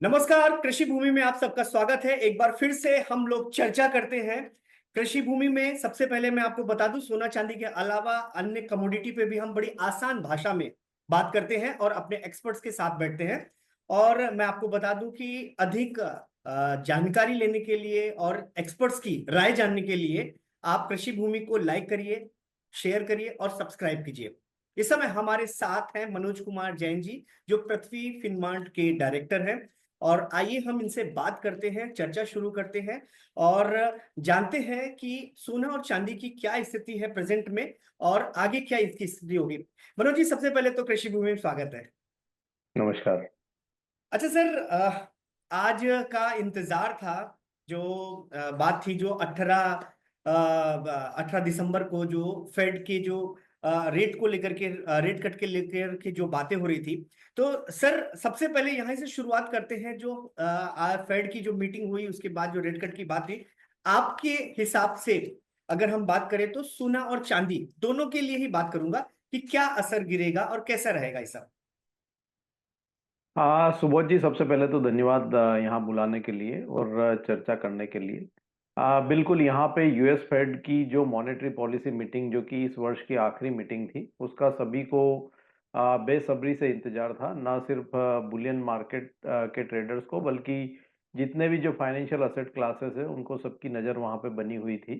नमस्कार। कृषि भूमि में आप सबका स्वागत है। एक बार फिर से हम लोग चर्चा करते हैं कृषि भूमि में। सबसे पहले मैं आपको बता दूं, सोना चांदी के अलावा अन्य कमोडिटी पे भी हम बड़ी आसान भाषा में बात करते हैं और अपने एक्सपर्ट्स के साथ बैठते हैं। और मैं आपको बता दूं कि अधिक जानकारी लेने के लिए और एक्सपर्ट्स की राय जानने के लिए आप कृषि भूमि को लाइक करिए, शेयर करिए और सब्सक्राइब कीजिए। इस समय हमारे साथ हैं मनोज कुमार जैन जी, जो पृथ्वी फिनमार्ट के डायरेक्टर हैं। और आइए हम इनसे बात करते हैं, चर्चा शुरू करते हैं और जानते हैं कि सोना और चांदी की क्या स्थिति है प्रेजेंट में और आगे क्या इसकी स्थिति होगी। मनोज जी, सबसे पहले तो कृषि भूमि में स्वागत है। नमस्कार। अच्छा सर, आज का इंतजार था। जो बात थी, जो 18 दिसंबर को जो फेड के जो रेट को लेकर के, रेट कट के लेकर के जो बातें हो रही थी। तो सर, सबसे पहले यहाँ से शुरुआत करते हैं। जो फेड की जो मीटिंग हुई उसके बाद जो रेट कट की बात थी, आपके हिसाब से अगर हम बात करें तो सोना और चांदी दोनों के लिए ही बात करूंगा कि क्या असर गिरेगा और कैसा रहेगा ये सब। हाँ, सुबोध जी, सबसे पहले तो धन्यवाद यहाँ बुलाने के लिए और चर्चा करने के लिए। बिल्कुल, यहाँ पे यूएस फेड की जो मॉनेटरी पॉलिसी मीटिंग, जो कि इस वर्ष की आखिरी मीटिंग थी, उसका सभी को बेसब्री से इंतजार था। ना सिर्फ बुलियन मार्केट के ट्रेडर्स को, बल्कि जितने भी जो फाइनेंशियल असेट क्लासेस है, उनको सबकी नज़र वहाँ पे बनी हुई थी।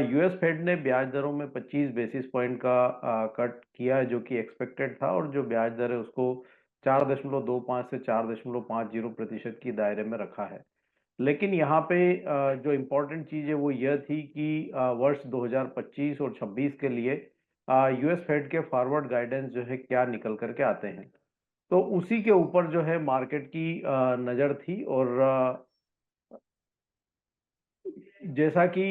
यूएस फेड ने ब्याज दरों में 25 बेसिस पॉइंट का कट किया है, जो कि एक्सपेक्टेड था, और जो ब्याज दर है उसको 4.25 से 4.50% की दायरे में रखा है। लेकिन यहाँ पे जो इम्पोर्टेंट चीज़ है वो यह थी कि वर्ष 2025 और 26 के लिए यूएस फेड के फॉरवर्ड गाइडेंस जो है क्या निकल करके आते हैं। तो उसी के ऊपर जो है मार्केट की नज़र थी। और जैसा कि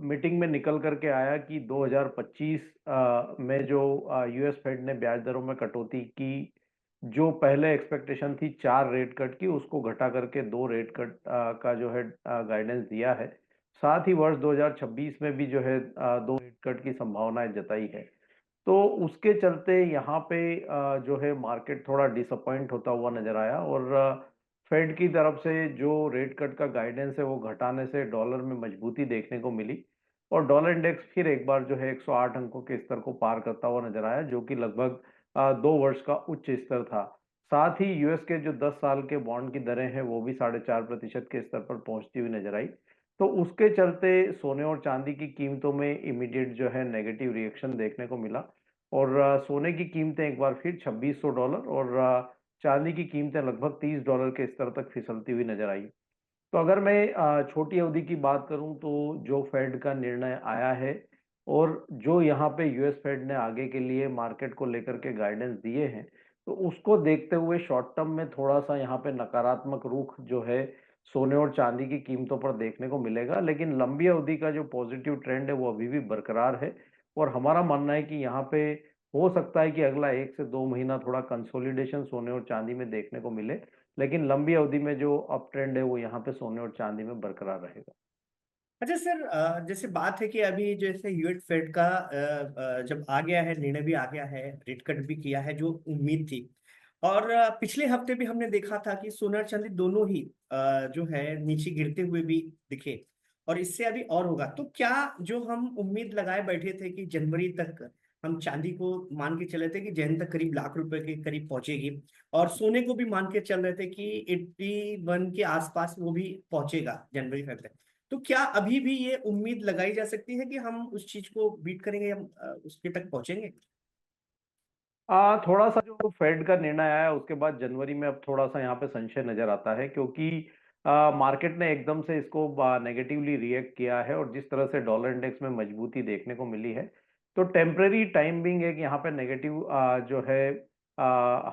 मीटिंग में निकल करके आया कि 2025 में जो यूएस फेड ने ब्याज दरों में कटौती की, जो पहले एक्सपेक्टेशन थी 4 रेट कट की, उसको घटा करके 2 रेट कट का जो है गाइडेंस दिया है। साथ ही वर्ष 2026 में भी जो है 2 रेट कट की संभावनाएं जताई है। तो उसके चलते यहाँ पे जो है मार्केट थोड़ा डिसअपॉइंट होता हुआ नजर आया। और फेड की तरफ से जो रेट कट का गाइडेंस है वो घटाने से डॉलर में मजबूती देखने को मिली, और डॉलर इंडेक्स फिर एक बार जो है 108 अंकों के स्तर को पार करता हुआ नजर आया, जो कि लगभग 2 वर्ष का उच्च स्तर था। साथ ही यूएस के जो 10 साल के बॉन्ड की दरें हैं वो भी 4.5% के स्तर पर पहुंचती हुई नजर आई। तो उसके चलते सोने और चांदी की कीमतों में इमीडिएट जो है नेगेटिव रिएक्शन देखने को मिला। और सोने की कीमतें एक बार फिर $2600 और चांदी की कीमतें लगभग $30 के स्तर तक फिसलती हुई नजर आई। तो अगर मैं छोटी अवधि की बात करूं, तो जो फेड का निर्णय आया है और जो यहाँ पे यूएस फेड ने आगे के लिए मार्केट को लेकर के गाइडेंस दिए हैं, तो उसको देखते हुए शॉर्ट टर्म में थोड़ा सा यहाँ पे नकारात्मक रुख जो है सोने और चांदी की कीमतों पर देखने को मिलेगा। लेकिन लंबी अवधि का जो पॉजिटिव ट्रेंड है वो अभी भी बरकरार है। और हमारा मानना है कि यहाँ पे हो सकता है कि अगला 1 से 2 महीना थोड़ा कंसोलिडेशन सोने और चांदी में देखने को मिले, लेकिन लंबी अवधि में जो अप ट्रेंड है वो यहाँ पे सोने और चांदी में बरकरार रहेगा। अच्छा सर, जैसे बात है कि अभी जैसे यूएस फेड का जब आ गया है, निर्णय भी आ गया है, रेट कट भी किया है जो उम्मीद थी। और पिछले हफ्ते भी हमने देखा था कि सोना और चांदी दोनों ही जो है नीचे गिरते हुए भी दिखे। और इससे अभी और होगा तो क्या, जो हम उम्मीद लगाए बैठे थे कि जनवरी तक हम चांदी को मान के चले थे कि जैन तक करीब लाख रुपए के करीब पहुंचेगी, और सोने को भी मान के चल रहे थे कि 81 के आसपास वो भी पहुंचेगा जनवरी फेब तक। तो क्या अभी भी ये उम्मीद लगाई जा सकती है कि हम उस चीज को बीट करेंगे, हम उसके तक पहुंचेंगे? थोड़ा सा जो फेड का निर्णय आया उसके बाद जनवरी में अब थोड़ा सा यहाँ पे संशय नजर आता है, क्योंकि मार्केट ने एकदम से इसको नेगेटिवली रिएक्ट किया है, और जिस तरह से डॉलर इंडेक्स में मजबूती देखने को मिली है, तो टेम्परेरी टाइम बिंग एक यहाँ पे नेगेटिव जो है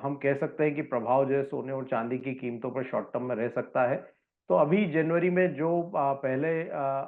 हम कह सकते हैं कि प्रभाव जो है सोने और चांदी की कीमतों पर शॉर्ट टर्म में रह सकता है। तो अभी जनवरी में जो पहले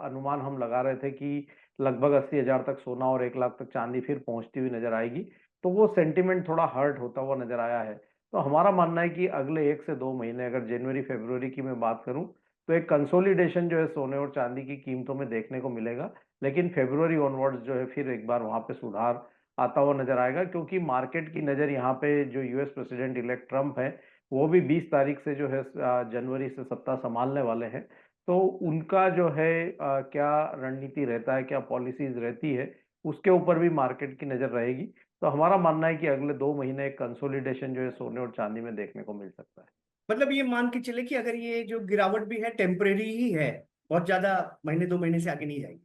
अनुमान हम लगा रहे थे कि लगभग 80,000 तक सोना और 1 लाख तक चांदी फिर पहुंचती हुई नजर आएगी, तो वो सेंटिमेंट थोड़ा हर्ट होता हुआ नजर आया है। तो हमारा मानना है कि अगले 1 से 2 महीने, अगर जनवरी फरवरी की मैं बात करूं, तो एक कंसोलिडेशन जो है सोने और चांदी की कीमतों में देखने को मिलेगा। लेकिन फरवरी ऑनवर्ड्स जो है फिर एक बार वहां पे सुधार आता हुआ नजर आएगा, क्योंकि मार्केट की नजर यहाँ पे जो यूएस प्रेसिडेंट इलेक्ट ट्रम्प है वो भी 20 तारीख से जो है जनवरी से सत्ता संभालने वाले हैं। तो उनका जो है क्या रणनीति रहता है, क्या पॉलिसीज रहती है, उसके ऊपर भी मार्केट की नजर रहेगी। तो हमारा मानना है कि अगले 2 महीने एक कंसोलिडेशन जो है सोने और चांदी में देखने को मिल सकता है। मतलब ये मान के चले कि अगर ये जो गिरावट भी है टेम्परेरी ही है, बहुत ज्यादा महीने 2 महीने से आगे नहीं जाएगी।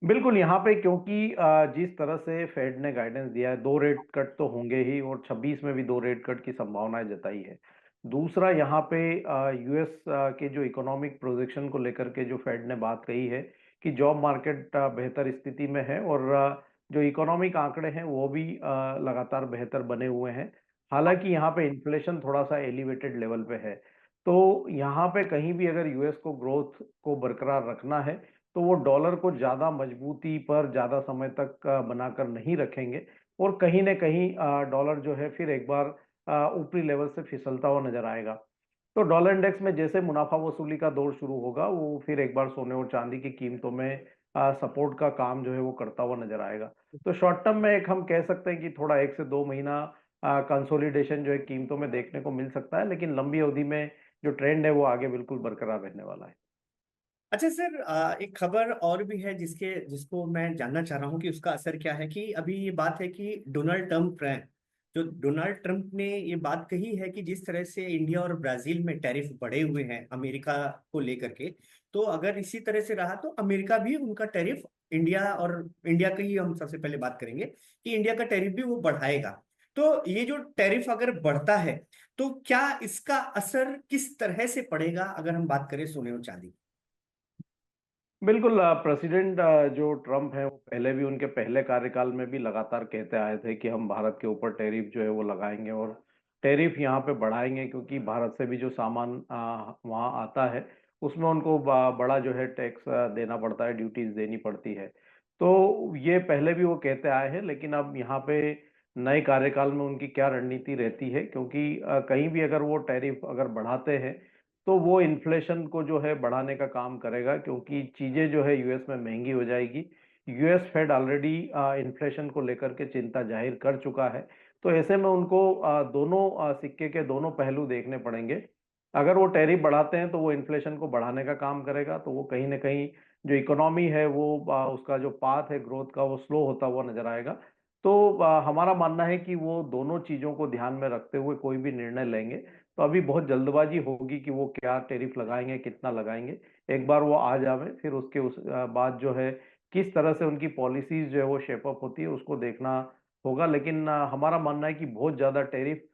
बिल्कुल, यहाँ पे क्योंकि जिस तरह से फेड ने गाइडेंस दिया है, 2 रेट कट तो होंगे ही और 26 में भी 2 रेट कट की संभावनाएं जताई है। दूसरा, यहाँ पे यूएस के जो इकोनॉमिक प्रोजेक्शन को लेकर के जो फेड ने बात कही है कि जॉब मार्केट बेहतर स्थिति में है और जो इकोनॉमिक आंकड़े हैं वो भी लगातार बेहतर बने हुए हैं। हालांकि यहाँ पे इन्फ्लेशन थोड़ा सा एलिवेटेड लेवल पे है। तो यहाँ पे कहीं भी अगर यूएस को ग्रोथ को बरकरार रखना है तो वो डॉलर को ज्यादा मजबूती पर ज्यादा समय तक बनाकर नहीं रखेंगे और कहीं न कहीं डॉलर जो है फिर एक बार ऊपरी लेवल से फिसलता हुआ नजर आएगा। तो डॉलर इंडेक्स में जैसे मुनाफा वसूली का दौर शुरू होगा वो फिर एक बार सोने और चांदी की कीमतों में सपोर्ट का काम जो है वो करता हुआ नजर आएगा। तो शॉर्ट टर्म में एक हम कह सकते हैं कि थोड़ा 1 से 2 महीना कंसोलिडेशन जो है कीमतों में देखने को मिल सकता है, लेकिन लंबी अवधि में जो ट्रेंड है वो आगे बिल्कुल बरकरार रहने वाला है। अच्छा सर, एक खबर और भी है जिसको मैं जानना चाह रहा हूँ कि उसका असर क्या है। कि अभी ये बात है कि डोनाल्ड ट्रंप ने ये बात कही है कि जिस तरह से इंडिया और ब्राजील में टैरिफ बढ़े हुए हैं अमेरिका को लेकर के, तो अगर इसी तरह से रहा तो अमेरिका भी उनका टैरिफ, इंडिया की ही हम सबसे पहले बात करेंगे कि इंडिया का टैरिफ भी वो बढ़ाएगा। तो ये जो टैरिफ अगर बढ़ता है तो क्या इसका असर किस तरह से पड़ेगा अगर हम बात करें सोने और चांदी की? बिल्कुल, प्रेसिडेंट जो ट्रम्प है वो पहले भी उनके पहले कार्यकाल में भी लगातार कहते आए थे कि हम भारत के ऊपर टैरिफ जो है वो लगाएंगे और टैरिफ यहाँ पे बढ़ाएंगे, क्योंकि भारत से भी जो सामान वहाँ आता है उसमें उनको बड़ा जो है टैक्स देना पड़ता है, ड्यूटीज देनी पड़ती है। तो ये पहले भी वो कहते आए हैं, लेकिन अब यहाँ पे नए कार्यकाल में उनकी क्या रणनीति रहती है, क्योंकि कहीं भी अगर वो टैरिफ अगर बढ़ाते हैं तो वो इन्फ्लेशन को जो है बढ़ाने का काम करेगा, क्योंकि चीजें जो है यूएस में महंगी हो जाएगी। यूएस फेड ऑलरेडी इन्फ्लेशन को लेकर के चिंता जाहिर कर चुका है। तो ऐसे में उनको दोनों सिक्के के दोनों पहलू देखने पड़ेंगे। अगर वो टैरिफ बढ़ाते हैं तो वो इन्फ्लेशन को बढ़ाने का काम करेगा, तो वो कहीं ना कहीं जो इकोनॉमी है वो उसका जो पाथ है ग्रोथ का वो स्लो होता हुआ नजर आएगा। तो हमारा मानना है कि वो दोनों चीजों को ध्यान में रखते हुए कोई भी निर्णय लेंगे। तो अभी बहुत जल्दबाजी होगी कि वो क्या टैरिफ लगाएंगे, कितना लगाएंगे। एक बार वो आ जावे फिर उसके बाद जो है किस तरह से उनकी पॉलिसीज जो है वो शेप अप होती है उसको देखना होगा। लेकिन हमारा मानना है कि बहुत ज्यादा टैरिफ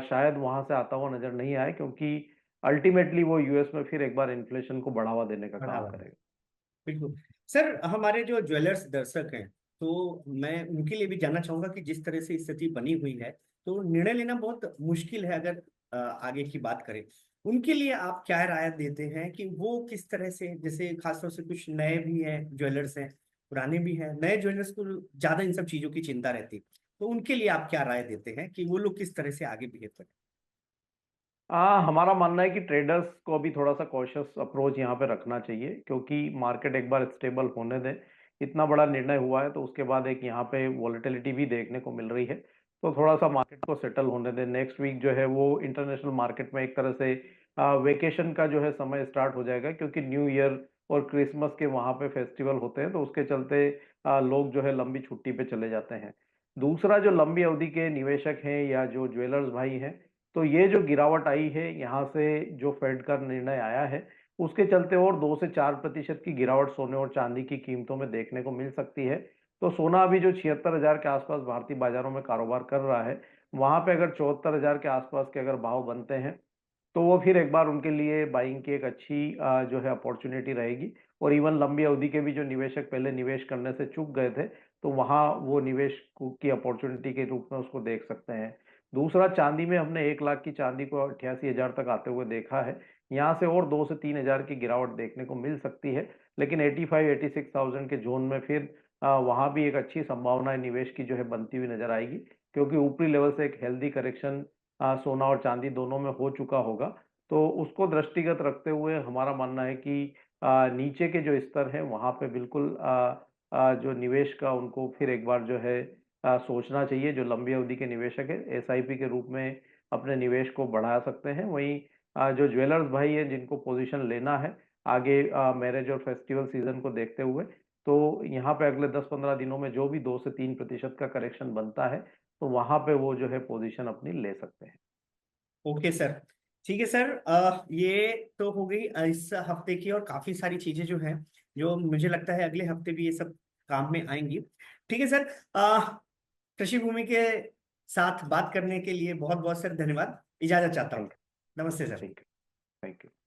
शायद वहां से आता हुआ नजर नहीं आए, क्योंकि अल्टीमेटली वो यूएस में फिर एक बार इन्फ्लेशन को बढ़ावा देने का काम बढ़ावा दें। करेगा। बिल्कुल। सर, हमारे जो ज्वेलर्स दर्शक हैं, तो मैं उनके लिए भी जानना चाहूंगा कि जिस तरह से स्थिति बनी हुई है तो निर्णय लेना बहुत मुश्किल है। अगर आगे की बात करें, उनके लिए आप क्या राय देते हैं कि वो किस तरह से, जैसे खासतौर से कुछ नए भी हैं ज्वेलर्स हैं, पुराने भी हैं, नए ज्वेलर्स को ज्यादा इन सब चीजों की चिंता रहती है, तो उनके लिए आप क्या राय देते हैं कि वो लोग किस तरह से आगे बिहेव करें? हमारा मानना है कि ट्रेडर्स को अभी थोड़ा सा कॉशियस अप्रोच यहाँ पे रखना चाहिए, क्योंकि मार्केट एक बार स्टेबल होने दें। इतना बड़ा निर्णय हुआ है तो उसके बाद एक यहाँ पे वॉलेटिलिटी भी देखने को मिल रही है। तो थोड़ा सा मार्केट को सेटल होने दें। नेक्स्ट वीक जो है वो इंटरनेशनल मार्केट में एक तरह से वेकेशन का जो है समय स्टार्ट हो जाएगा, क्योंकि न्यू ईयर और क्रिसमस के वहाँ पे फेस्टिवल होते हैं, तो उसके चलते लोग जो है लंबी छुट्टी पे चले जाते हैं। दूसरा, जो लंबी अवधि के निवेशक हैं या जो ज्वेलर्स भाई हैं, तो ये जो गिरावट आई है यहाँ से, जो फेड का निर्णय आया है उसके चलते और 2 से 4% की गिरावट सोने और चांदी की कीमतों में देखने को मिल सकती है। तो सोना अभी जो 76,000 के आसपास भारतीय बाजारों में कारोबार कर रहा है, वहां पे अगर 74,000 के आसपास के अगर भाव बनते हैं तो वो फिर एक बार उनके लिए बाइंग की एक अच्छी जो है अपॉर्चुनिटी रहेगी। और इवन लंबी अवधि के भी जो निवेशक पहले निवेश करने से चूक गए थे, तो वहां वो निवेश की अपॉर्चुनिटी के रूप में उसको देख सकते हैं। दूसरा, चांदी में हमने 1 लाख की चांदी को 88,000 तक आते हुए देखा है। यहाँ से और 2 से 3 हजार की गिरावट देखने को मिल सकती है, लेकिन 85-86,000 के जोन में फिर वहां भी एक अच्छी संभावना है निवेश की जो है बनती हुई नजर आएगी, क्योंकि ऊपरी लेवल से एक हेल्दी करेक्शन सोना और चांदी दोनों में हो चुका होगा। तो उसको दृष्टिगत रखते हुए हमारा मानना है कि नीचे के जो स्तर हैं वहां पे बिल्कुल जो निवेश का उनको फिर एक बार जो है सोचना चाहिए। जो लंबी अवधि के निवेशक है एसआईपी के रूप में अपने निवेश को बढ़ा सकते हैं। वहीं जो ज्वेलर्स भाई हैं जिनको पोजीशन लेना है आगे मैरिज और फेस्टिवल सीजन को देखते हुए, तो यहाँ पे अगले 10-15 दिनों में जो भी 2 से 3% का करेक्शन बनता है तो वहां पे वो जो है पोजीशन अपनी ले सकते हैं। ओके सर, ठीक है सर। ये तो हो गई इस हफ्ते की, और काफी सारी चीजें जो है जो मुझे लगता है अगले हफ्ते भी ये सब काम में आएंगी। ठीक है सर। कृषि भूमि के साथ बात करने के लिए बहुत बहुत सर धन्यवाद। इजाजत चाहता हूँ। थैंक नमस्ते यू। सर। ठीक है। Thank you.